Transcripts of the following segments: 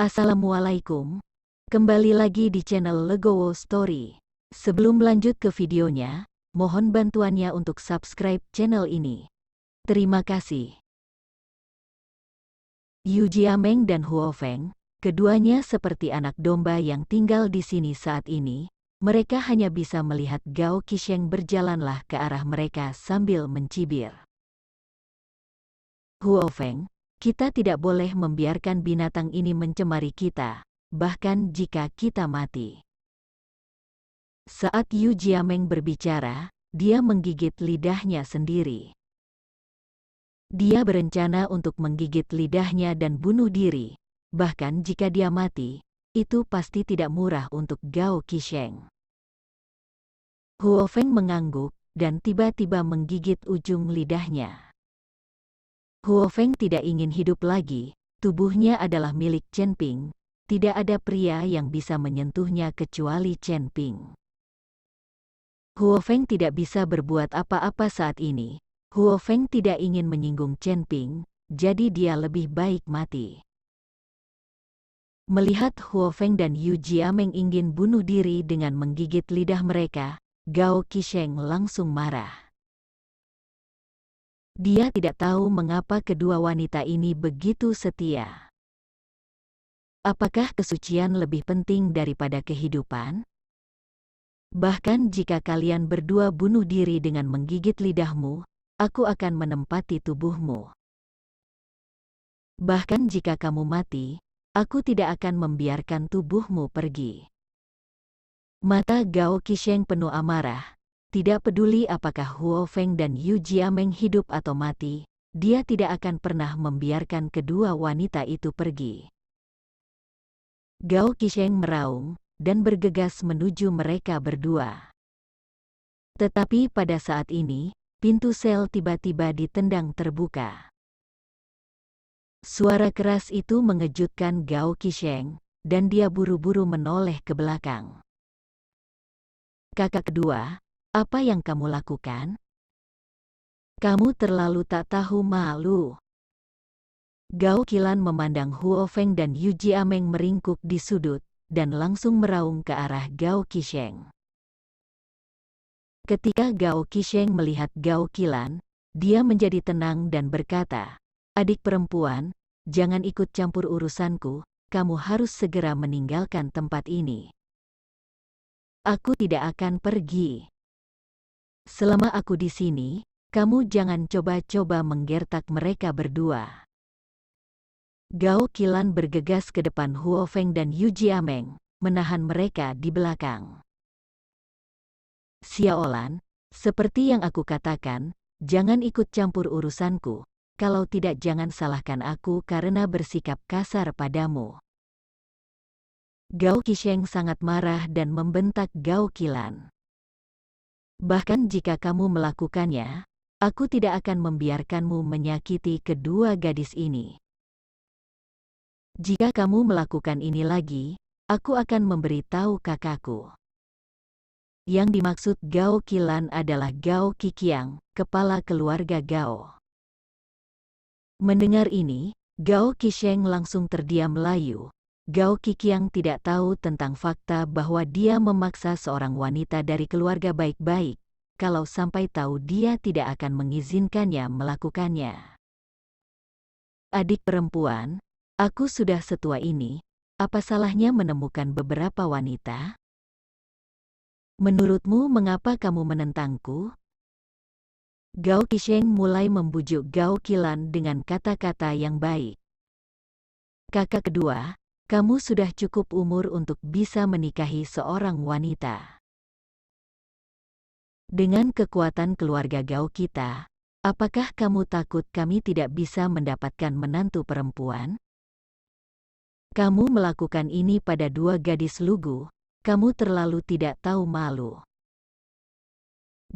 Assalamualaikum, kembali lagi di channel Legowo Story. Sebelum lanjut ke videonya, mohon bantuannya untuk subscribe channel ini. Terima kasih. Yu Jiameng dan Huo Feng, keduanya seperti anak domba yang tinggal di sini saat ini. Mereka hanya bisa melihat Gao Qisheng berjalanlah ke arah mereka sambil mencibir. Huo Feng, kita tidak boleh membiarkan binatang ini mencemari kita, bahkan jika kita mati. Saat Yu Jiameng berbicara, dia menggigit lidahnya sendiri. Dia berencana untuk menggigit lidahnya dan bunuh diri, bahkan jika dia mati, itu pasti tidak murah untuk Gao Qisheng. Huo Feng mengangguk, dan tiba-tiba menggigit ujung lidahnya. Huo Feng tidak ingin hidup lagi, tubuhnya adalah milik Chen Ping, tidak ada pria yang bisa menyentuhnya kecuali Chen Ping. Huo Feng tidak bisa berbuat apa-apa saat ini. Huo Feng tidak ingin menyinggung Chen Ping, jadi dia lebih baik mati. Melihat Huo Feng dan Yu Jiameng ingin bunuh diri dengan menggigit lidah mereka, Gao Qisheng langsung marah. Dia tidak tahu mengapa kedua wanita ini begitu setia. Apakah kesucian lebih penting daripada kehidupan? Bahkan jika kalian berdua bunuh diri dengan menggigit lidahmu, aku akan menempati tubuhmu. Bahkan jika kamu mati, aku tidak akan membiarkan tubuhmu pergi. Mata Gao Qisheng penuh amarah. Tidak peduli apakah Huo Feng dan Yu Jiameng hidup atau mati, dia tidak akan pernah membiarkan kedua wanita itu pergi. Gao Qisheng meraung, dan bergegas menuju mereka berdua. Tetapi pada saat ini, pintu sel tiba-tiba ditendang terbuka. Suara keras itu mengejutkan Gao Qisheng, dan dia buru-buru menoleh ke belakang. Kakak kedua, apa yang kamu lakukan? Kamu terlalu tak tahu malu. Gao Qilan memandang Huo Feng dan Yu Jiameng meringkuk di sudut, dan langsung meraung ke arah Gao Qisheng. Ketika Gao Qisheng melihat Gao Qilan, dia menjadi tenang dan berkata, "Adik perempuan, jangan ikut campur urusanku, kamu harus segera meninggalkan tempat ini." "Aku tidak akan pergi. Selama aku di sini, kamu jangan coba-coba menggertak mereka berdua." Gao Qilan bergegas ke depan Huo Feng dan Yu Jiameng, menahan mereka di belakang. "Xiaolan, seperti yang aku katakan, jangan ikut campur urusanku, kalau tidak jangan salahkan aku karena bersikap kasar padamu." Gao Qisheng sangat marah dan membentak Gao Qilan. "Bahkan jika kamu melakukannya, aku tidak akan membiarkanmu menyakiti kedua gadis ini. Jika kamu melakukan ini lagi, aku akan memberitahu kakakku." Yang dimaksud Gao Qilan adalah Gao Qiqiang, kepala keluarga Gao. Mendengar ini, Gao Qisheng langsung terdiam layu. Gao Qiqiang tidak tahu tentang fakta bahwa dia memaksa seorang wanita dari keluarga baik-baik, kalau sampai tahu dia tidak akan mengizinkannya melakukannya. "Adik perempuan, aku sudah setua ini, apa salahnya menemukan beberapa wanita? Menurutmu mengapa kamu menentangku?" Gao Qisheng mulai membujuk Gao Qilan dengan kata-kata yang baik. "Kakak kedua, kamu sudah cukup umur untuk bisa menikahi seorang wanita. Dengan kekuatan keluarga Gao kita, apakah kamu takut kami tidak bisa mendapatkan menantu perempuan? Kamu melakukan ini pada dua gadis lugu, kamu terlalu tidak tahu malu."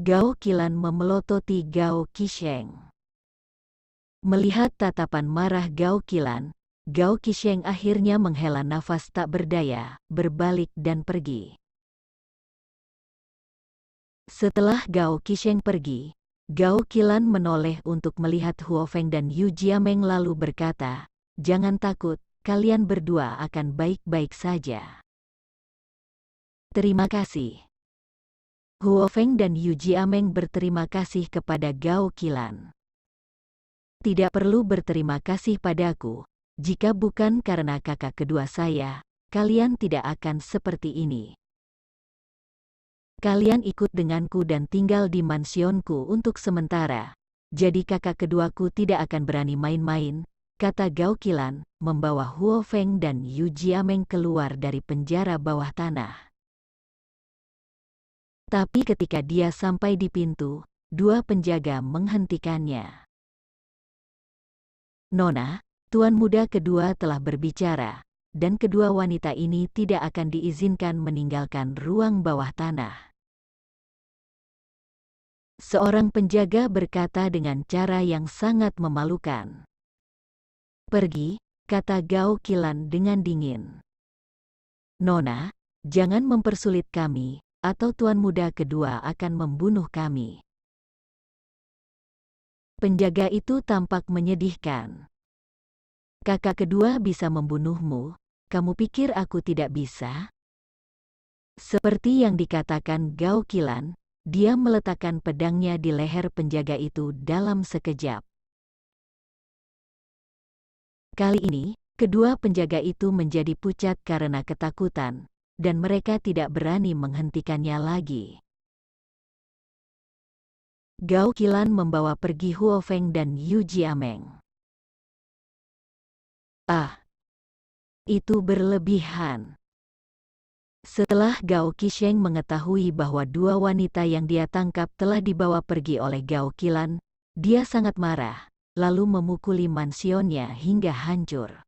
Gao Qilan memelototi Gao Qisheng. Melihat tatapan marah Gao Qilan, Gao Qisheng akhirnya menghela nafas tak berdaya, berbalik dan pergi. Setelah Gao Qisheng pergi, Gao Qilan menoleh untuk melihat Huo Feng dan Yu Jiameng lalu berkata, "Jangan takut, kalian berdua akan baik-baik saja. Terima kasih. Huo Feng dan Yu Jiameng berterima kasih kepada Gao Qilan. Tidak perlu berterima kasih padaku, jika bukan karena kakak kedua saya, kalian tidak akan seperti ini. Kalian ikut denganku dan tinggal di mansionku untuk sementara, jadi kakak keduaku tidak akan berani main-main, kata Gao Qilan, membawa Huo Feng dan Yu Jiameng keluar dari penjara bawah tanah. Tapi ketika dia sampai di pintu, dua penjaga menghentikannya. Nona, tuan muda kedua telah berbicara, dan kedua wanita ini tidak akan diizinkan meninggalkan ruang bawah tanah. Seorang penjaga berkata dengan cara yang sangat memalukan. Pergi, kata Gao Qilan dengan dingin. Nona, jangan mempersulit kami, atau tuan muda kedua akan membunuh kami. Penjaga itu tampak menyedihkan. Kakak kedua bisa membunuhmu, kamu pikir aku tidak bisa? Seperti yang dikatakan Gao Qilan, dia meletakkan pedangnya di leher penjaga itu dalam sekejap. Kali ini, kedua penjaga itu menjadi pucat karena ketakutan, dan mereka tidak berani menghentikannya lagi. Gao Qilan membawa pergi Huo Feng dan Yu Jiameng. Ah, itu berlebihan. Setelah Gao Qisheng mengetahui bahwa dua wanita yang dia tangkap telah dibawa pergi oleh Gao Qilan, dia sangat marah, lalu memukuli mansionnya hingga hancur.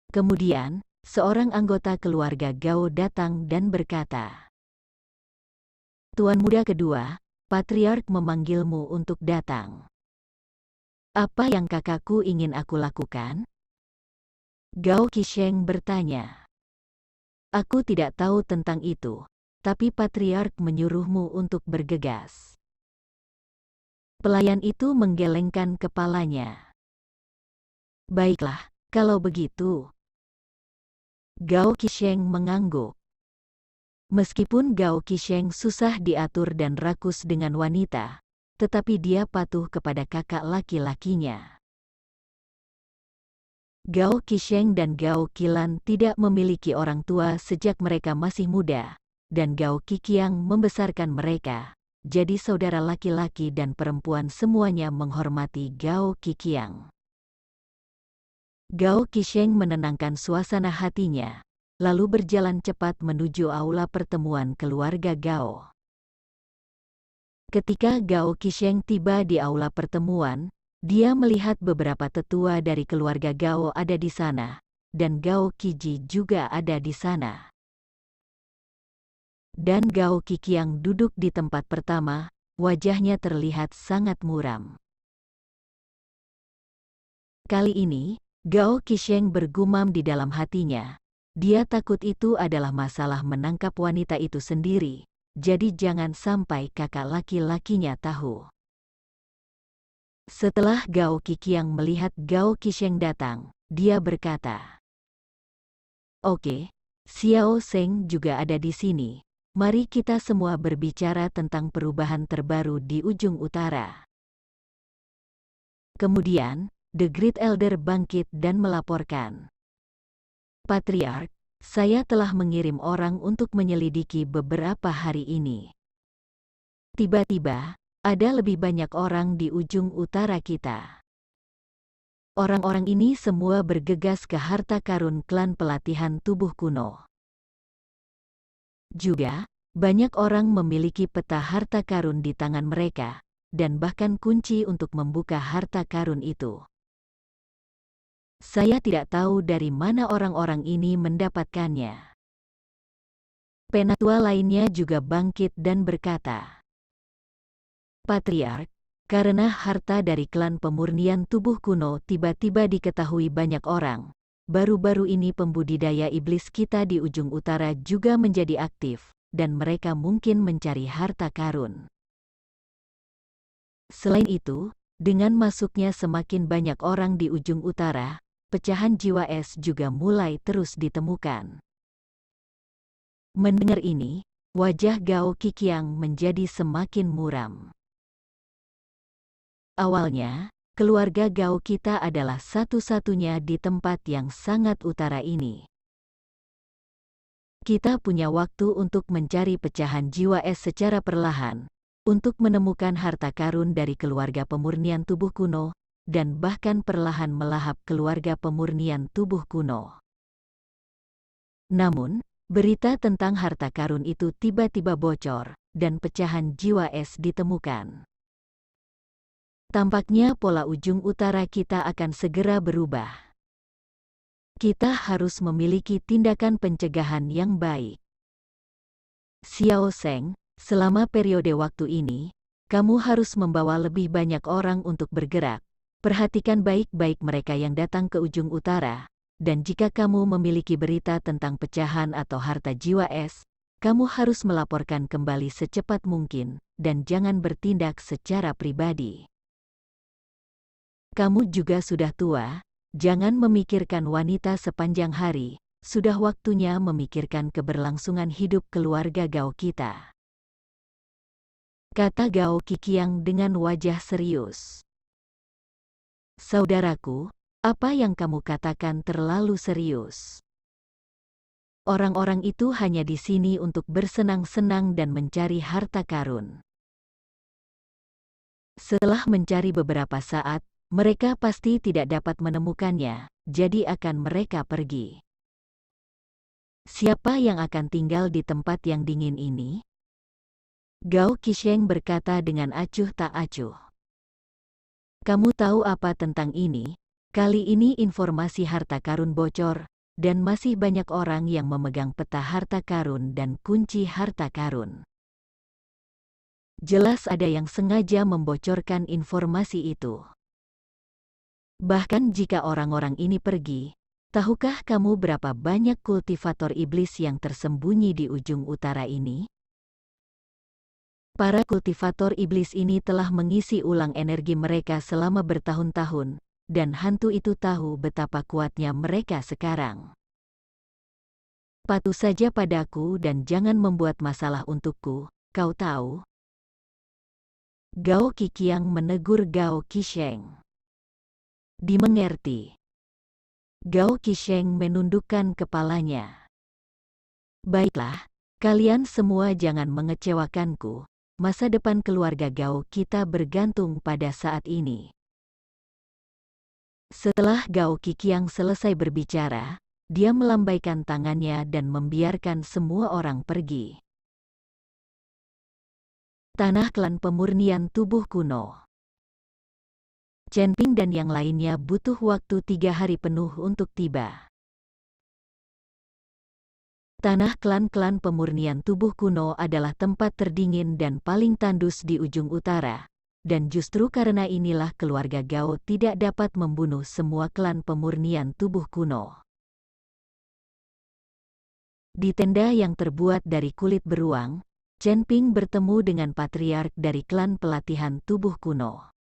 Kemudian, seorang anggota keluarga Gao datang dan berkata, Tuan muda kedua, Patriark memanggilmu untuk datang. Apa yang kakakku ingin aku lakukan? Gao Qisheng bertanya. Aku tidak tahu tentang itu, tapi Patriark menyuruhmu untuk bergegas. Pelayan itu menggelengkan kepalanya. Baiklah, kalau begitu. Gao Qisheng mengangguk. Meskipun Gao Qisheng susah diatur dan rakus dengan wanita, tetapi dia patuh kepada kakak laki-lakinya. Gao Qisheng dan Gao Qilan tidak memiliki orang tua sejak mereka masih muda, dan Gao Qiqiang membesarkan mereka, jadi saudara laki-laki dan perempuan semuanya menghormati Gao Qiqiang. Gao Qisheng menenangkan suasana hatinya, lalu berjalan cepat menuju aula pertemuan keluarga Gao. Ketika Gao Qisheng tiba di aula pertemuan, dia melihat beberapa tetua dari keluarga Gao ada di sana, dan Gao Qiji juga ada di sana. Dan Gao Qiqiang duduk di tempat pertama, wajahnya terlihat sangat muram. Kali ini, Gao Qisheng bergumam di dalam hatinya. Dia takut itu adalah masalah menangkap wanita itu sendiri, jadi jangan sampai kakak laki-lakinya tahu. Setelah Gao Qiqiang melihat Gao Qisheng datang, dia berkata, Oke, Xiao Zeng juga ada di sini. Mari kita semua berbicara tentang perubahan terbaru di ujung utara. Kemudian, The Great Elder bangkit dan melaporkan. Patriark, saya telah mengirim orang untuk menyelidiki beberapa hari ini. Tiba-tiba, ada lebih banyak orang di ujung utara kita. Orang-orang ini semua bergegas ke harta karun klan pelatihan tubuh kuno. Juga, banyak orang memiliki peta harta karun di tangan mereka, dan bahkan kunci untuk membuka harta karun itu. Saya tidak tahu dari mana orang-orang ini mendapatkannya. Penatua lainnya juga bangkit dan berkata, Patriark, karena harta dari klan pemurnian tubuh kuno tiba-tiba diketahui banyak orang, baru-baru ini pembudidaya iblis kita di ujung utara juga menjadi aktif, dan mereka mungkin mencari harta karun. Selain itu, dengan masuknya semakin banyak orang di ujung utara, pecahan jiwa es juga mulai terus ditemukan. Mendengar ini, wajah Gao Qiqiang menjadi semakin muram. Awalnya, keluarga Gao kita adalah satu-satunya di tempat yang sangat utara ini. Kita punya waktu untuk mencari pecahan jiwa es secara perlahan, untuk menemukan harta karun dari keluarga pemurnian tubuh kuno, dan bahkan perlahan melahap keluarga pemurnian tubuh kuno. Namun, berita tentang harta karun itu tiba-tiba bocor, dan pecahan jiwa es ditemukan. Tampaknya pola ujung utara kita akan segera berubah. Kita harus memiliki tindakan pencegahan yang baik. Xiao Zheng, selama periode waktu ini, kamu harus membawa lebih banyak orang untuk bergerak. Perhatikan baik-baik mereka yang datang ke ujung utara, dan jika kamu memiliki berita tentang pecahan atau harta jiwa es, kamu harus melaporkan kembali secepat mungkin, dan jangan bertindak secara pribadi. Kamu juga sudah tua, jangan memikirkan wanita sepanjang hari, sudah waktunya memikirkan keberlangsungan hidup keluarga Gao kita. Kata Gao Qiqiang dengan wajah serius. Saudaraku, apa yang kamu katakan terlalu serius. Orang-orang itu hanya di sini untuk bersenang-senang dan mencari harta karun. Setelah mencari beberapa saat, mereka pasti tidak dapat menemukannya, jadi akan mereka pergi. Siapa yang akan tinggal di tempat yang dingin ini? Gao Qiqiang berkata dengan acuh tak acuh. Kamu tahu apa tentang ini? Kali ini informasi harta karun bocor, dan masih banyak orang yang memegang peta harta karun dan kunci harta karun. Jelas ada yang sengaja membocorkan informasi itu. Bahkan jika orang-orang ini pergi, tahukah kamu berapa banyak kultivator iblis yang tersembunyi di ujung utara ini? Para kultivator iblis ini telah mengisi ulang energi mereka selama bertahun-tahun, dan hantu itu tahu betapa kuatnya mereka sekarang. Patuh saja padaku dan jangan membuat masalah untukku, kau tahu? Gao Qiqiang menegur Gao Qiqiang. Dimengerti. Gao Qiqiang menundukkan kepalanya. Baiklah, kalian semua jangan mengecewakanku. Masa depan keluarga Gao kita bergantung pada saat ini. Setelah Gao Qiqiang selesai berbicara, dia melambaikan tangannya dan membiarkan semua orang pergi. Tanah klan pemurnian tubuh kuno. Chen Ping dan yang lainnya butuh waktu 3 hari penuh untuk tiba. Tanah klan-klan pemurnian tubuh kuno adalah tempat terdingin dan paling tandus di ujung utara, dan justru karena inilah keluarga Gao tidak dapat membunuh semua klan pemurnian tubuh kuno. Di tenda yang terbuat dari kulit beruang, Chen Ping bertemu dengan patriark dari klan pelatihan tubuh kuno.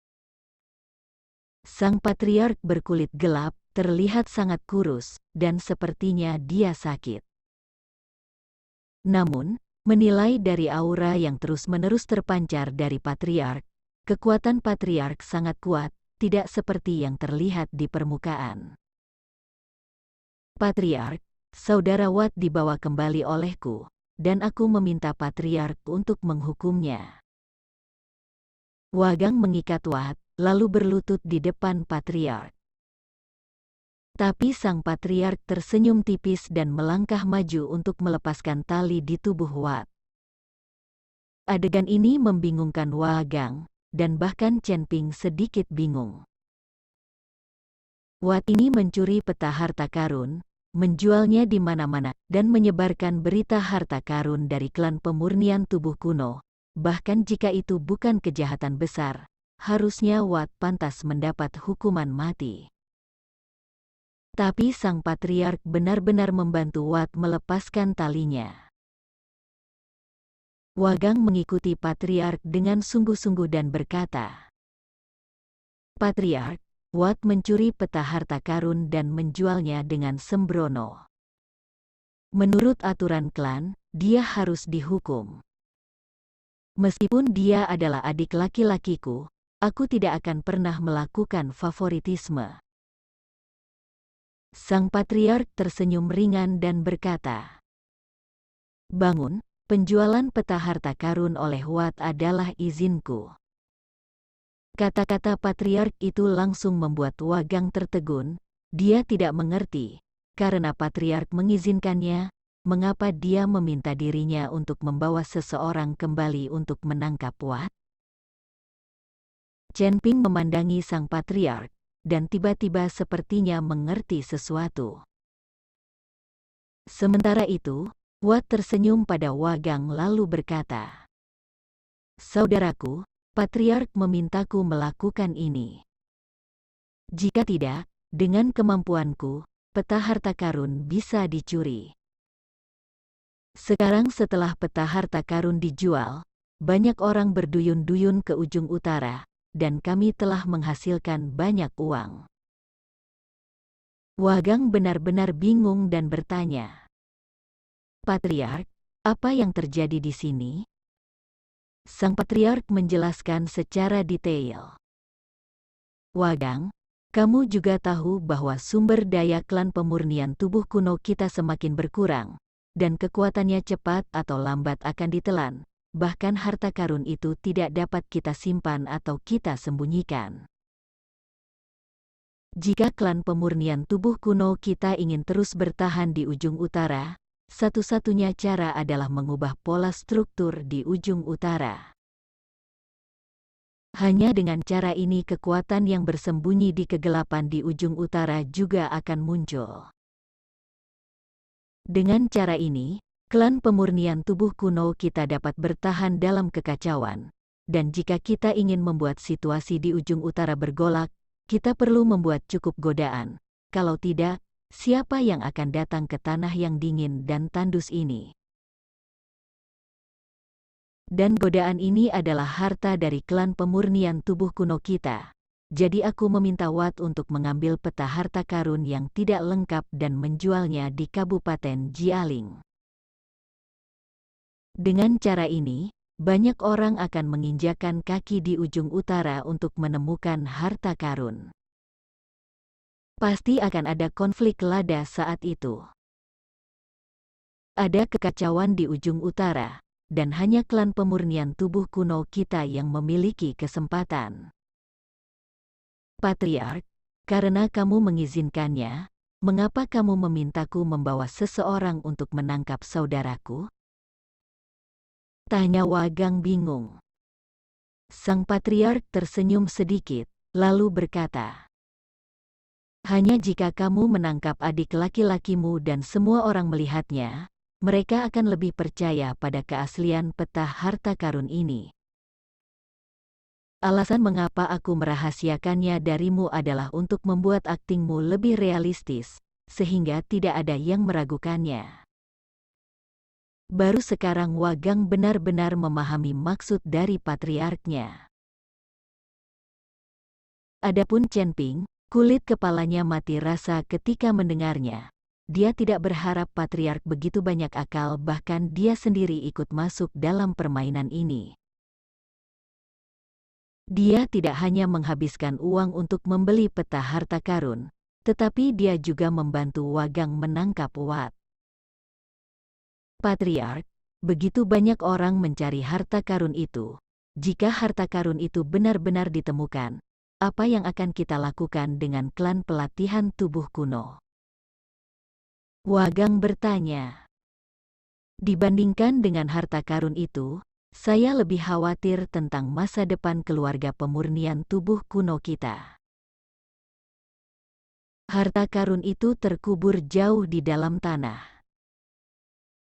Sang patriark berkulit gelap, terlihat sangat kurus, dan sepertinya dia sakit. Namun, menilai dari aura yang terus-menerus terpancar dari patriark, kekuatan patriark sangat kuat, tidak seperti yang terlihat di permukaan. Patriark, saudara Wat dibawa kembali olehku, dan aku meminta patriark untuk menghukumnya. Wagang mengikat Wat, lalu berlutut di depan patriark. Tapi sang patriark tersenyum tipis dan melangkah maju untuk melepaskan tali di tubuh Wat. Adegan ini membingungkan Wagang, dan bahkan Chen Ping sedikit bingung. Wat ini mencuri peta harta karun, menjualnya di mana-mana, dan menyebarkan berita harta karun dari klan pemurnian tubuh kuno. Bahkan jika itu bukan kejahatan besar, harusnya Wat pantas mendapat hukuman mati. Tapi sang patriark benar-benar membantu Wat melepaskan talinya. Wagang mengikuti patriark dengan sungguh-sungguh dan berkata, "Patriark, Wat mencuri peta harta karun dan menjualnya dengan sembrono. Menurut aturan klan, dia harus dihukum. Meskipun dia adalah adik laki-lakiku, aku tidak akan pernah melakukan favoritisme. Sang patriark tersenyum ringan dan berkata, "Bangun, penjualan peta harta karun oleh Wat adalah izinku." Kata-kata patriark itu langsung membuat Wagang tertegun. Dia tidak mengerti, karena patriark mengizinkannya, mengapa dia meminta dirinya untuk membawa seseorang kembali untuk menangkap Wat. Chen Ping memandangi sang patriark, dan tiba-tiba sepertinya mengerti sesuatu. Sementara itu, Wat tersenyum pada Wagang lalu berkata, "Saudaraku, patriark memintaku melakukan ini. Jika tidak, dengan kemampuanku, peta harta karun bisa dicuri. Sekarang setelah peta harta karun dijual, banyak orang berduyun-duyun ke ujung utara, dan kami telah menghasilkan banyak uang." Wagang benar-benar bingung dan bertanya, "Patriark, apa yang terjadi di sini?" Sang patriark menjelaskan secara detail. "Wagang, kamu juga tahu bahwa sumber daya klan pemurnian tubuh kuno kita semakin berkurang, dan kekuatannya cepat atau lambat akan ditelan. Bahkan harta karun itu tidak dapat kita simpan atau kita sembunyikan. Jika klan pemurnian tubuh kuno kita ingin terus bertahan di ujung utara, satu-satunya cara adalah mengubah pola struktur di ujung utara. Hanya dengan cara ini kekuatan yang bersembunyi di kegelapan di ujung utara juga akan muncul. Dengan cara ini, klan pemurnian tubuh kuno kita dapat bertahan dalam kekacauan. Dan jika kita ingin membuat situasi di ujung utara bergolak, kita perlu membuat cukup godaan. Kalau tidak, siapa yang akan datang ke tanah yang dingin dan tandus ini? Dan godaan ini adalah harta dari klan pemurnian tubuh kuno kita. Jadi aku meminta Wat untuk mengambil peta harta karun yang tidak lengkap dan menjualnya di Kabupaten Jialing. Dengan cara ini, banyak orang akan menginjakan kaki di ujung utara untuk menemukan harta karun. Pasti akan ada konflik lada saat itu. Ada kekacauan di ujung utara, dan hanya klan pemurnian tubuh kuno kita yang memiliki kesempatan. Patriark, karena kamu mengizinkannya, mengapa kamu memintaku membawa seseorang untuk menangkap saudaraku? Tanya Wagang bingung. Sang patriark tersenyum sedikit, lalu berkata, "Hanya jika kamu menangkap adik laki-lakimu dan semua orang melihatnya, mereka akan lebih percaya pada keaslian peta harta karun ini. Alasan mengapa aku merahasiakannya darimu adalah untuk membuat aktingmu lebih realistis, sehingga tidak ada yang meragukannya." Baru sekarang Wagang benar-benar memahami maksud dari patriarknya. Adapun Chen Ping, kulit kepalanya mati rasa ketika mendengarnya. Dia tidak berharap patriark begitu banyak akal, bahkan dia sendiri ikut masuk dalam permainan ini. Dia tidak hanya menghabiskan uang untuk membeli peta harta karun, tetapi dia juga membantu Wagang menangkap Wat. Patriark, begitu banyak orang mencari harta karun itu. Jika harta karun itu benar-benar ditemukan, apa yang akan kita lakukan dengan klan pelatihan tubuh kuno? Wagang bertanya. Dibandingkan dengan harta karun itu, saya lebih khawatir tentang masa depan keluarga pemurnian tubuh kuno kita. Harta karun itu terkubur jauh di dalam tanah.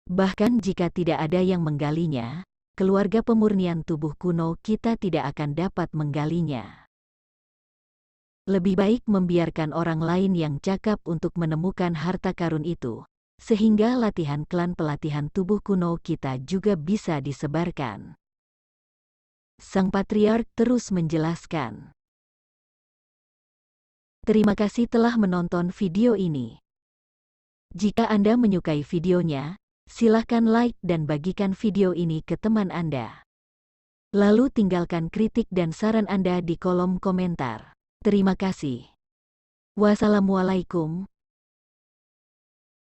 Bahkan jika tidak ada yang menggalinya, keluarga pemurnian tubuh kuno kita tidak akan dapat menggalinya. Lebih baik membiarkan orang lain yang cakap untuk menemukan harta karun itu, sehingga latihan klan pelatihan tubuh kuno kita juga bisa disebarkan. Sang patriark terus menjelaskan. Terima kasih telah menonton video ini. Jika Anda menyukai videonya, silakan like dan bagikan video ini ke teman Anda. Lalu tinggalkan kritik dan saran Anda di kolom komentar. Terima kasih. Wassalamualaikum